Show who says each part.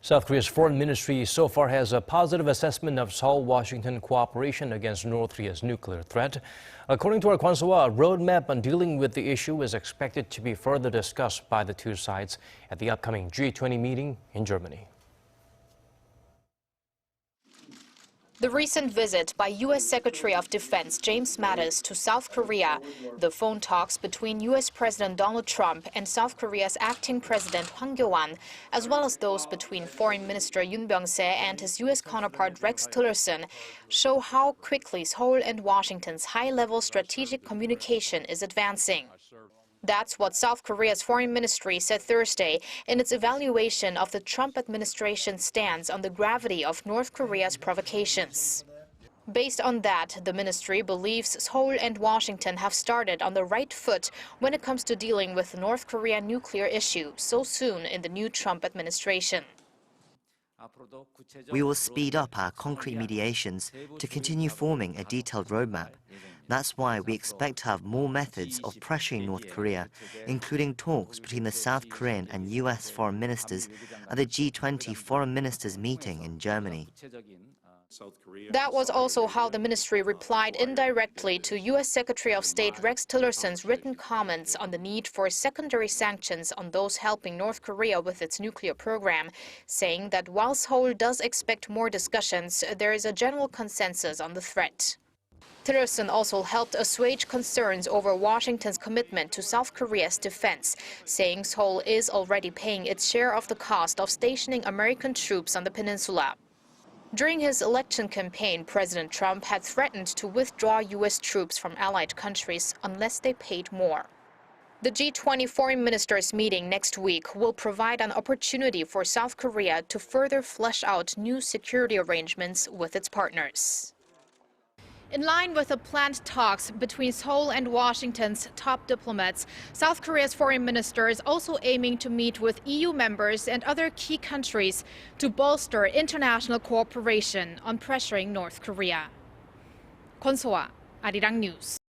Speaker 1: South Korea's foreign ministry so far has a positive assessment of Seoul-Washington cooperation against North Korea's nuclear threat. According to Kwon Soa, a roadmap on dealing with the issue is expected to be further discussed by the two sides at the upcoming G20 meeting in Germany.
Speaker 2: The recent visit by U.S. Secretary of Defense James Mattis to South Korea, the phone talks between U.S. President Donald Trump and South Korea's acting President Hwang Kyo-ahn, as well as those between Foreign Minister Yun Byung-se and his U.S. counterpart Rex Tillerson, show how quickly Seoul and Washington's high-level strategic communication is advancing. That's what South Korea's foreign ministry said Thursday in its evaluation of the Trump administration's stance on the gravity of North Korea's provocations. Based on that, the ministry believes Seoul and Washington have started on the right foot when it comes to dealing with the North Korea nuclear issue so soon in the new Trump administration.
Speaker 3: We will speed up our concrete mediations to continue forming a detailed roadmap. That's why we expect to have more methods of pressuring North Korea, including talks between the South Korean and U.S. foreign ministers at the G20 foreign ministers meeting in Germany.
Speaker 2: That was also how the ministry replied indirectly to U.S. Secretary of State Rex Tillerson's written comments on the need for secondary sanctions on those helping North Korea with its nuclear program, saying that while Seoul does expect more discussions, there is a general consensus on the threat. Tillerson also helped assuage concerns over Washington's commitment to South Korea's defense, saying Seoul is already paying its share of the cost of stationing American troops on the peninsula. During his election campaign, President Trump had threatened to withdraw U.S. troops from allied countries unless they paid more. The G20 foreign ministers meeting next week will provide an opportunity for South Korea to further flesh out new security arrangements with its partners. In line with the planned talks between Seoul and Washington's top diplomats, South Korea's foreign minister is also aiming to meet with EU members and other key countries to bolster international cooperation on pressuring North Korea. Kwon Soa, Arirang News.